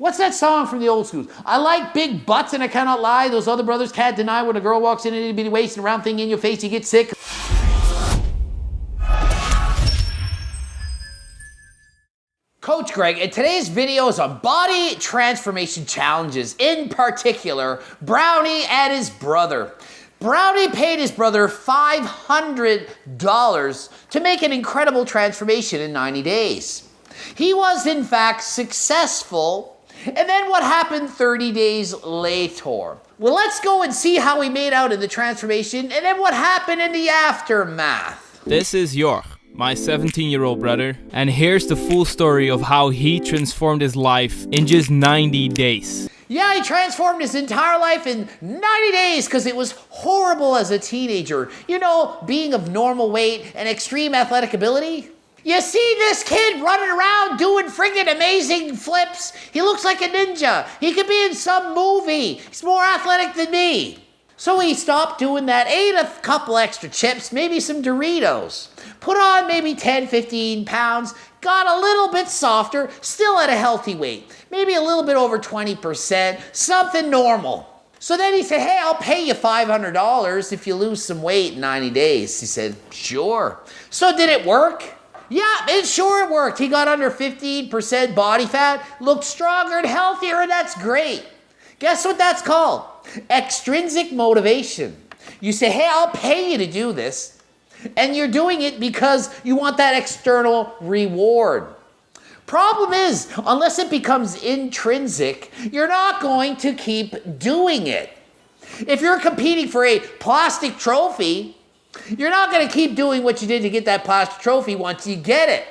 What's that song from the old schools? I like big butts and I cannot lie. Those other brothers can't deny when a girl walks in and it'd be wasting around thing in your face, you get sick. Coach Greg, and today's video is on body transformation challenges, in particular, Browney and his brother. Browney paid his brother $500 to make an incredible transformation in 90 days. He was, in fact, successful. And then what happened 30 days later? Well, let's go and see how he made out in the transformation and then what happened in the aftermath. This is Jorg, my 17-year-old brother, and here's the full story of how he transformed his life in just 90 days. Yeah, he transformed his entire life in 90 days because it was horrible as a teenager. You know, being of normal weight and extreme athletic ability. You see this kid running around doing friggin' amazing flips. He looks like a ninja. He could be in some movie. He's more athletic than me. So he stopped doing that, ate a couple extra chips, maybe some Doritos, put on maybe 10, 15 pounds, got a little bit softer, still at a healthy weight, maybe a little bit over 20%, something normal. So then he said, hey, I'll pay you $500 if you lose some weight in 90 days. He said, sure. So did it work? Yeah, it sure worked. He got under 15% body fat, looked stronger and healthier, and that's great. Guess what that's called? Extrinsic motivation. You say, hey, I'll pay you to do this, and you're doing it because you want that external reward. Problem is, unless it becomes intrinsic, you're not going to keep doing it. If you're competing for a plastic trophy, you're not going to keep doing what you did to get that plastic trophy once you get it.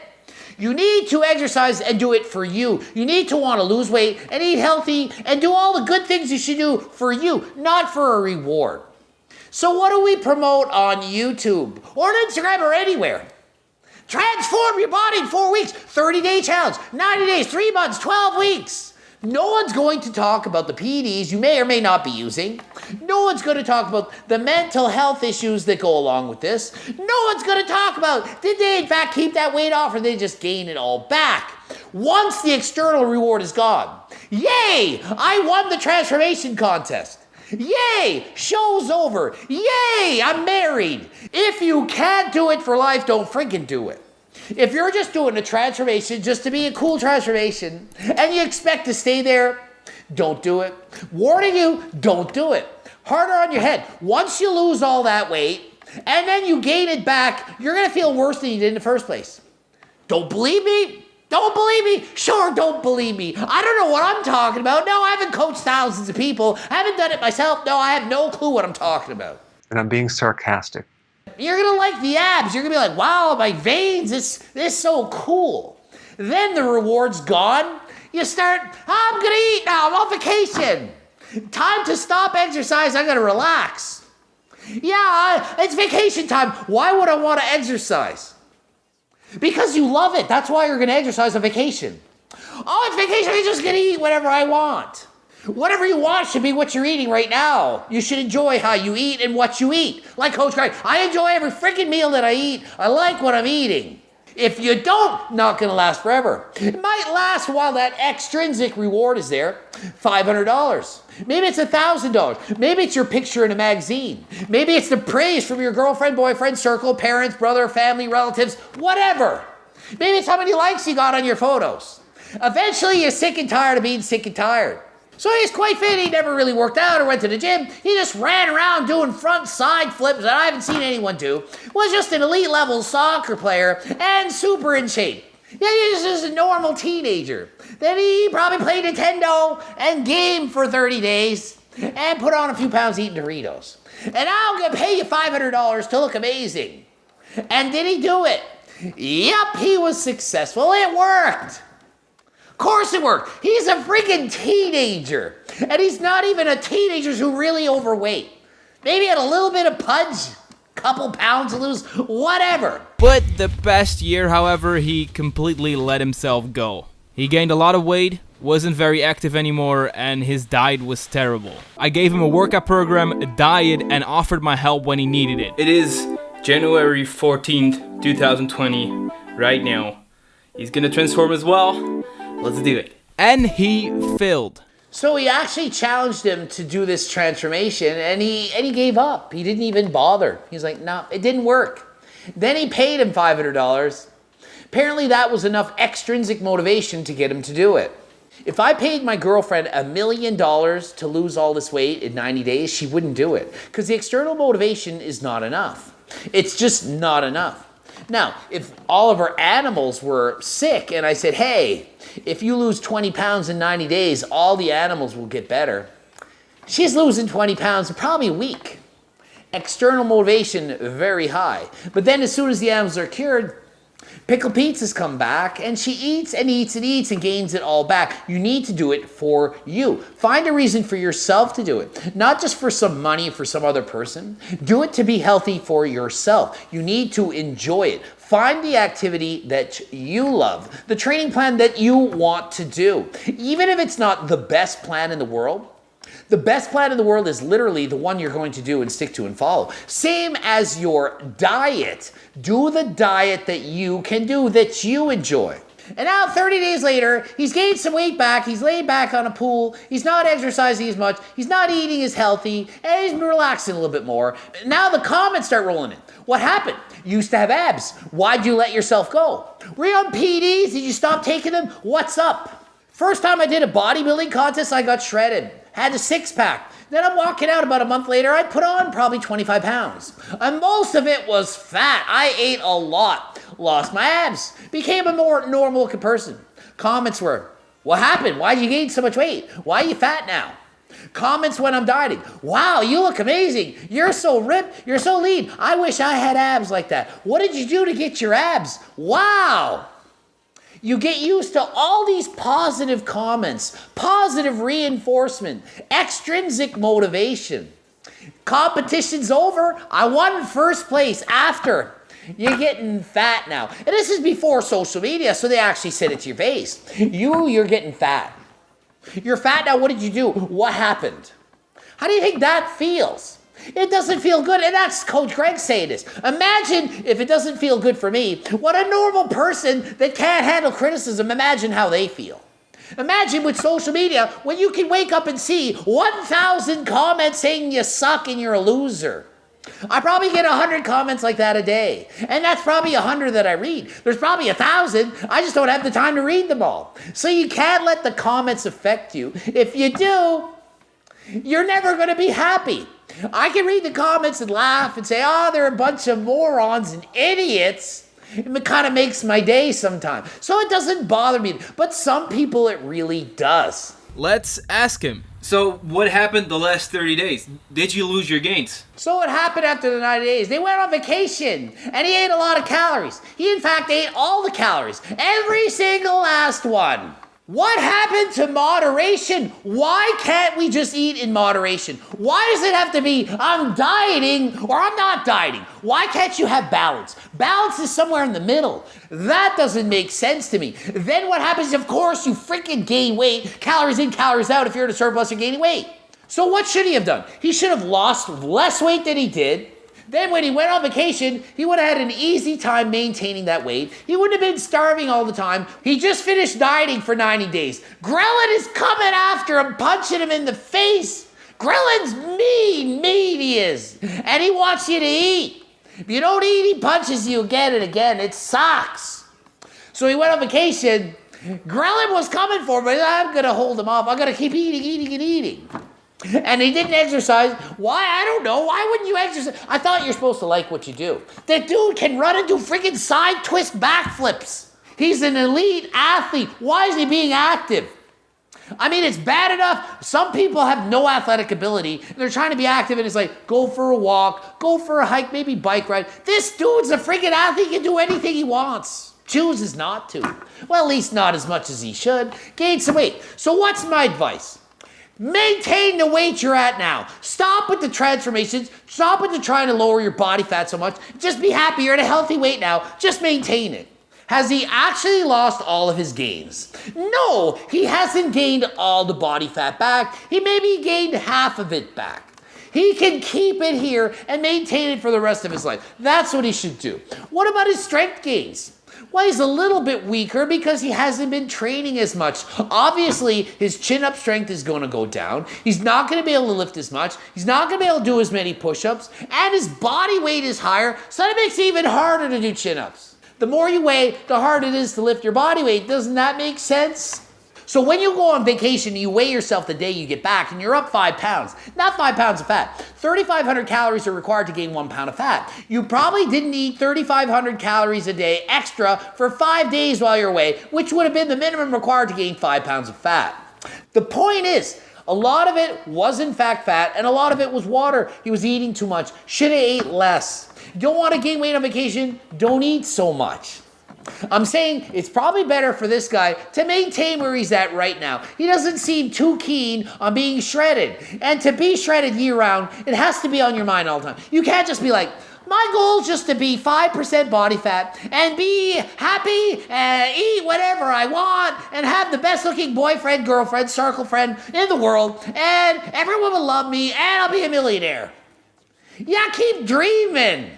You need to exercise and do it for you. You need to want to lose weight and eat healthy and do all the good things you should do for you, not for a reward. So what do we promote on YouTube or on Instagram or anywhere? Transform your body in 4 weeks, 30-day challenge, 90 days, 3 months, 12 weeks. No one's going to talk about the PEDs you may or may not be using. No one's going to talk about the mental health issues that go along with this. No one's going to talk about, did they in fact keep that weight off or did they just gain it all back? Once the external reward is gone, yay, I won the transformation contest. Yay, show's over. Yay, I'm married. If you can't do it for life, don't freaking do it. If you're just doing a transformation just to be a cool transformation and you expect to stay there, don't do it. Warning you, don't do it. Harder on your head. Once you lose all that weight and then you gain it back, you're going to feel worse than you did in the first place. Don't believe me? Don't believe me? Sure, don't believe me. I don't know what I'm talking about. No, I haven't coached thousands of people. I haven't done it myself. No, I have no clue what I'm talking about. And I'm being sarcastic. You're going to like the abs. You're going to be like, wow, my veins, this is so cool. Then the reward's gone. You start, I'm going to eat now. I'm on vacation. Time to stop exercise. I'm going to relax. Yeah, it's vacation time. Why would I want to exercise? Because you love it. That's why you're going to exercise on vacation. Oh, it's vacation. I'm just going to eat whatever I want. Whatever you want should be what you're eating right now. You should enjoy how you eat and what you eat. Like Coach Greg, I enjoy every freaking meal that I eat. I like what I'm eating. If you don't, not going to last forever. It might last while that extrinsic reward is there. $500. Maybe it's $1,000. Maybe it's your picture in a magazine. Maybe it's the praise from your girlfriend, boyfriend, circle, parents, brother, family, relatives, whatever. Maybe it's how many likes you got on your photos. Eventually, you're sick and tired of being sick and tired. So he's quite fit. He never really worked out or went to the gym. He just ran around doing front side flips that I haven't seen anyone do. Was just an elite level soccer player and super in shape. Yeah, he's just a normal teenager. Then he probably played Nintendo and gamed for 30 days and put on a few pounds eating Doritos. And I'm going to pay you $500 to look amazing. And did he do it? Yep, he was successful. It worked. Of course it worked. He's a freaking teenager. And he's not even a teenager who's really overweight. Maybe had a little bit of pudge, couple pounds to lose, whatever. But the past year, however, he completely let himself go. He gained a lot of weight, wasn't very active anymore, and his diet was terrible. I gave him a workout program, a diet, and offered my help when he needed it. It is January 14th, 2020, right now. He's gonna transform as well. Let's do it. and he failed. So he actually challenged him to do this transformation, and he gave up. He didn't even bother. He's like, no, it didn't work. Then he paid him $500. Apparently that was enough extrinsic motivation to get him to do it. If I paid my girlfriend $1 million to lose all this weight in 90 days, she wouldn't do it, because the external motivation is not enough. It's just not enough. Now, if all of our animals were sick and I said, hey, if you lose 20 pounds in 90 days, all the animals will get better. She's losing 20 pounds in probably a week. External motivation, very high. But then as soon as the animals are cured, Pickle Pizza's come back, and she eats and eats and eats and gains it all back. You need to do it for you. Find a reason for yourself to do it. Not just for some money for some other person. Do it to be healthy for yourself. You need to enjoy it. Find the activity that you love, the training plan that you want to do. Even if it's not the best plan in the world, the best plan in the world is literally the one you're going to do and stick to and follow. Same as your diet. Do the diet that you can do, that you enjoy. And now 30 days later, he's gained some weight back, he's laid back on a pool, he's not exercising as much, he's not eating as healthy, and he's relaxing a little bit more. Now the comments start rolling in. What happened? You used to have abs. Why'd you let yourself go? Were you on PEDs? Did you stop taking them? What's up? First time I did a bodybuilding contest, I got shredded. Had a six-pack. Then I'm walking out about a month later, I put on probably 25 pounds. And most of it was fat. I ate a lot. Lost my abs. Became a more normal looking person. Comments were, what happened? Why'd you gain so much weight? Why are you fat now? Comments when I'm dieting. Wow, you look amazing. You're so ripped. You're so lean. I wish I had abs like that. What did you do to get your abs? Wow. You get used to all these positive comments, positive reinforcement, extrinsic motivation. Competition's over. I won first place after. You're getting fat now. And this is before social media, so they actually said it to your face. You're getting fat. You're fat now. What did you do? What happened? How do you think that feels? It doesn't feel good, and that's Coach Greg saying this. Imagine if it doesn't feel good for me, what a normal person that can't handle criticism, imagine how they feel. Imagine with social media, when you can wake up and see 1,000 comments saying you suck and you're a loser. I probably get 100 comments like that a day, and that's probably 100 that I read. There's probably 1,000, I just don't have the time to read them all. So you can't let the comments affect you. If you do, you're never going to be happy. I can read the comments and laugh and say, oh, they're a bunch of morons and idiots. It kind of makes my day sometimes. So it doesn't bother me. But some people it really does. Let's ask him. So what happened the last 30 days? Did you lose your gains? So what happened after the 90 days? They went on vacation and he ate a lot of calories. He in fact ate all the calories. Every single last one. What happened to moderation? Why can't we just eat in moderation? Why does it have to be, I'm dieting or I'm not dieting? Why can't you have balance? Balance is somewhere in the middle. That doesn't make sense to me. Then what happens, of course, you freaking gain weight. Calories in, calories out. If you're in a surplus, you're gaining weight. So what should he have done? He should have lost less weight than he did. Then when he went on vacation, he would have had an easy time maintaining that weight. He wouldn't have been starving all the time. He just finished dieting for 90 days. Grelin is coming after him, punching him in the face. Grelin's mean he is. And he wants you to eat. If you don't eat, he punches you again and again. It sucks. So he went on vacation. Grelin was coming for him, but I'm going to hold him off. I'm going to keep eating. And he didn't exercise. Why? I don't know. Why wouldn't you exercise? I thought you're supposed to like what you do. That dude can run and do freaking side twist backflips. He's an elite athlete. Why is he being active? I mean, it's bad enough. Some people have no athletic ability. They're trying to be active, and it's like, go for a walk, go for a hike, maybe bike ride. This dude's a freaking athlete. He can do anything he wants. Chooses not to. Well, at least not as much as he should. Gain some weight. So what's my advice? Maintain the weight you're at now. Stop with the transformations. Stop with the trying to lower your body fat so much. Just be happy. You're at a healthy weight now. Just maintain it. Has he actually lost all of his gains? No, he hasn't gained all the body fat back. He maybe gained half of it back. He can keep it here and maintain it for the rest of his life. That's what he should do. What about his strength gains? Well, he's a little bit weaker because he hasn't been training as much. Obviously, his chin-up strength is going to go down. He's not going to be able to lift as much. He's not going to be able to do as many push-ups. And his body weight is higher, so that makes it even harder to do chin-ups. The more you weigh, the harder it is to lift your body weight. Doesn't that make sense? So when you go on vacation, you weigh yourself the day you get back, and you're up 5 pounds. Not 5 pounds of fat. 3,500 calories are required to gain 1 pound of fat. You probably didn't eat 3,500 calories a day extra for 5 days while you're away, which would have been the minimum required to gain 5 pounds of fat. The point is, a lot of it was in fact fat, and a lot of it was water. He was eating too much. Should have ate less. You don't want to gain weight on vacation? Don't eat so much. I'm saying it's probably better for this guy to maintain where he's at right now. He doesn't seem too keen on being shredded. And to be shredded year-round, it has to be on your mind all the time. You can't just be like, my goal is just to be 5% body fat and be happy and eat whatever I want and have the best looking boyfriend, girlfriend, circle friend in the world, and everyone will love me and I'll be a millionaire. Yeah, keep dreaming.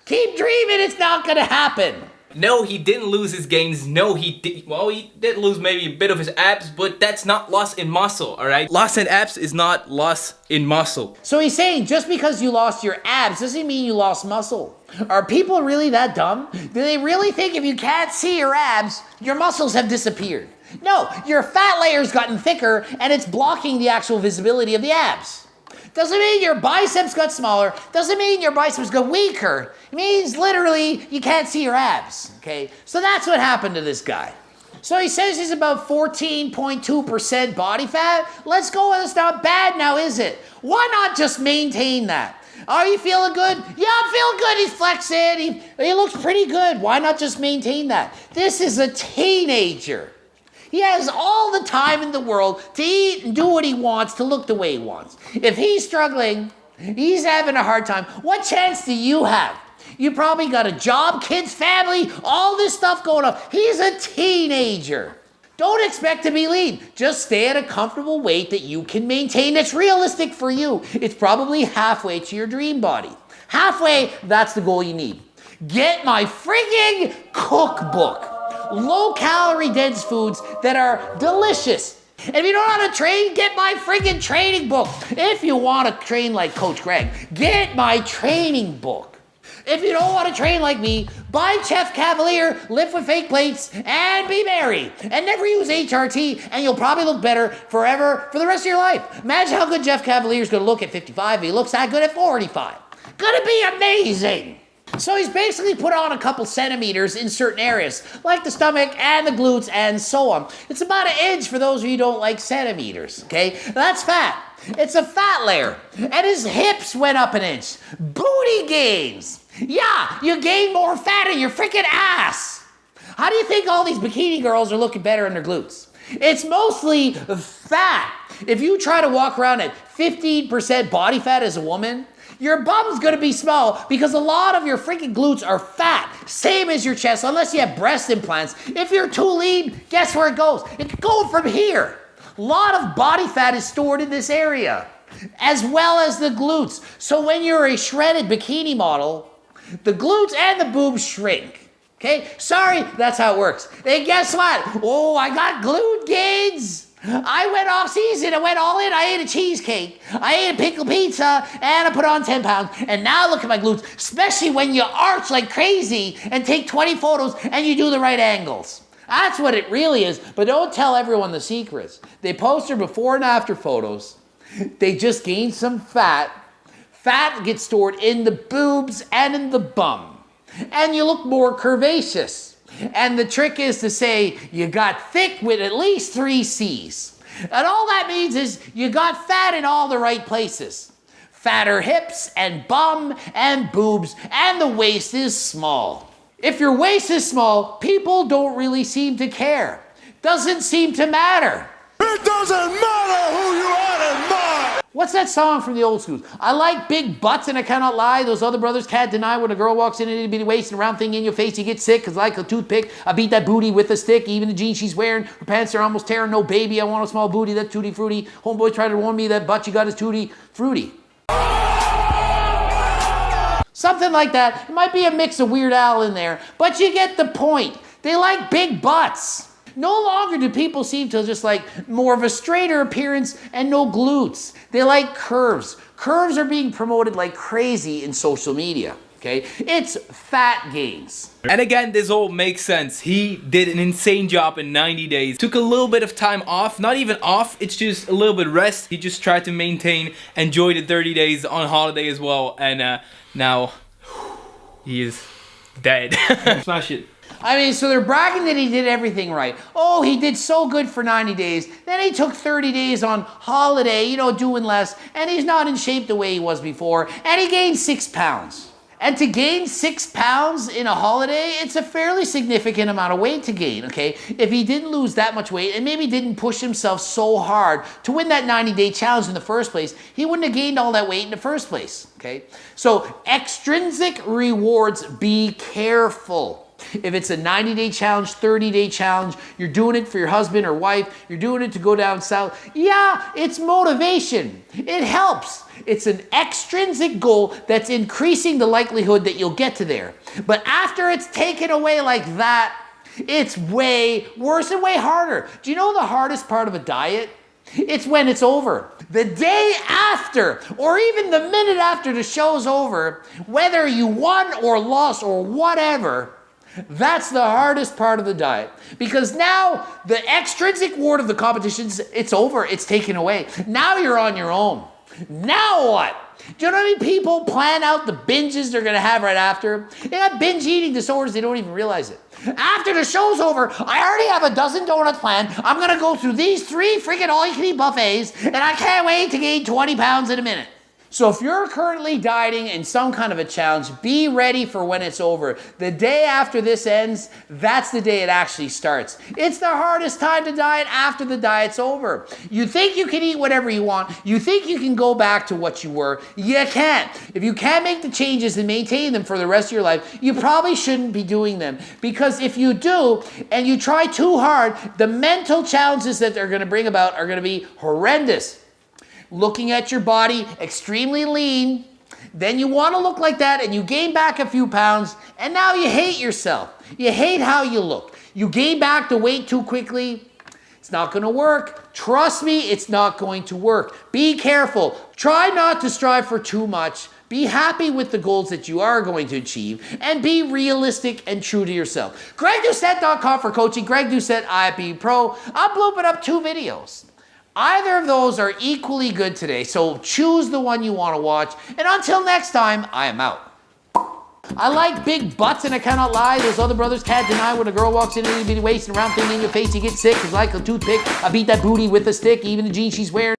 Keep dreaming, it's not gonna happen. No, he didn't lose his gains. No, he did lose maybe a bit of his abs, but that's not loss in muscle, alright? Loss in abs is not loss in muscle. So he's saying just because you lost your abs doesn't mean you lost muscle. Are people really that dumb? Do they really think if you can't see your abs, your muscles have disappeared? No, your fat layer's gotten thicker and it's blocking the actual visibility of the abs. Doesn't mean your biceps got smaller. Doesn't mean your biceps got weaker. It means literally you can't see your abs, okay? So that's what happened to this guy. So he says he's about 14.2% body fat. Let's go, it's not bad now, is it? Why not just maintain that? Are you feeling good? Yeah, I'm feeling good. He's flexing. He looks pretty good. Why not just maintain that? This is a teenager. He has all the time in the world to eat and do what he wants, to look the way he wants. If he's struggling, he's having a hard time, what chance do you have? You probably got a job, kids, family, all this stuff going on. He's a teenager. Don't expect to be lean. Just stay at a comfortable weight that you can maintain that's realistic for you. It's probably halfway to your dream body. Halfway, that's the goal you need. Get my frigging cookbook. Low-calorie dense foods that are delicious. And if you don't know how to train, get my friggin' training book. If you want to train like Coach Greg, get my training book. If you don't want to train like me, buy Chef Cavalier, lift with fake plates, and be merry. And never use HRT, and you'll probably look better forever for the rest of your life. Imagine how good Jeff Cavalier's going to look at 55 if he looks that good at 45. Gonna be amazing. So he's basically put on a couple centimeters in certain areas, like the stomach and the glutes and so on. It's about an inch for those of you who don't like centimeters, okay? That's fat. It's a fat layer. And his hips went up an inch. Booty gains. Yeah, you gain more fat in your freaking ass. How do you think all these bikini girls are looking better in their glutes? It's mostly fat. If you try to walk around at 15% body fat as a woman, your bum's gonna be small because a lot of your freaking glutes are fat. Same as your chest, unless you have breast implants. If you're too lean, guess where it goes? It can go from here. A lot of body fat is stored in this area, as well as the glutes. So when you're a shredded bikini model, the glutes and the boobs shrink. Okay? Sorry, that's how it works. And guess what? Oh, I got glute gains. I went off season, I went all in, I ate a cheesecake, I ate a pickle pizza, and I put on 10 pounds, and now look at my glutes, especially when you arch like crazy and take 20 photos and you do the right angles. That's what it really is, but don't tell everyone the secrets. They post their before and after photos, they just gain some fat, fat gets stored in the boobs and in the bum, and you look more curvaceous. And the trick is to say you got thick with at least 3 C's. And all that means is you got fat in all the right places. Fatter hips and bum and boobs, and the waist is small. If your waist is small, people don't really seem to care. Doesn't seem to matter. It doesn't matter who you are in mind. What's that song from the old schools? I like big butts and I cannot lie. Those other brothers can't deny. When a girl walks in and itty bitty waist and a round thing in your face, you get sick. Cause like a toothpick, I beat that booty with a stick. Even the jeans she's wearing, her pants are almost tearing. No baby, I want a small booty. That tutti frutti. Homeboy tried to warn me that butt you got is tutti frutti. So something like that. It might be a mix of Weird Al in there, but you get the point. They like big butts. No longer do people seem to just like more of a straighter appearance and no glutes. They like curves. Curves are being promoted like crazy in social media. Okay, it's fat gains. And again, this all makes sense. He did an insane job in 90 days. Took a little bit of time off, not even off, it's just a little bit rest. He just tried to maintain, enjoy the 30 days on holiday as well. And now he is dead. Smash it. I mean, so they're bragging that he did everything right. Oh, he did so good for 90 days. Then he took 30 days on holiday, you know, doing less. And he's not in shape the way he was before. And he gained 6 pounds. And to gain 6 pounds in a holiday, it's a fairly significant amount of weight to gain, okay? If he didn't lose that much weight and maybe didn't push himself so hard to win that 90-day challenge in the first place, he wouldn't have gained all that weight in the first place, okay? So extrinsic rewards, be careful. If it's a 90-day challenge, 30-day challenge, you're doing it for your husband or wife, you're doing it to go down south, yeah, it's motivation. It helps. It's an extrinsic goal that's increasing the likelihood that you'll get to there. But after it's taken away like that, it's way worse and way harder. Do you know the hardest part of a diet? It's when it's over. The day after, or even the minute after the show's over, whether you won or lost or whatever, that's the hardest part of the diet, because now the extrinsic reward of the competitions, it's over, it's taken away. Now you're on your own. Now what? Do you know how many people plan out the binges they're gonna have right after? They have binge eating disorders, they don't even realize it. After the show's over, I already have a dozen donuts planned. I'm gonna go through these 3 freaking all-you-can-eat buffets, and I can't wait to gain 20 pounds in a minute. So if you're currently dieting in some kind of a challenge, be ready for when it's over. The day after this ends, that's the day it actually starts. It's the hardest time to diet after the diet's over. You think you can eat whatever you want. You think you can go back to what you were. You can't. If you can't make the changes and maintain them for the rest of your life, you probably shouldn't be doing them. Because if you do, and you try too hard, the mental challenges that they're going to bring about are going to be horrendous. Looking at your body extremely lean, then you want to look like that and you gain back a few pounds and now you hate yourself. You hate how you look. You gain back the weight too quickly. It's not going to work. Trust me, it's not going to work. Be careful. Try not to strive for too much. Be happy with the goals that you are going to achieve and be realistic and true to yourself. GregDoucette.com for coaching. Greg Doucette, IFBB Pro. I'm blooping up 2 videos. Either of those are equally good today, so choose the one you want to watch. And until next time, I am out. I like big butts and I cannot lie. Those other brothers can't deny when a girl walks in and be wasting around thing in your face, you get sick. It's like a toothpick. I beat that booty with a stick, even the jeans she's wearing.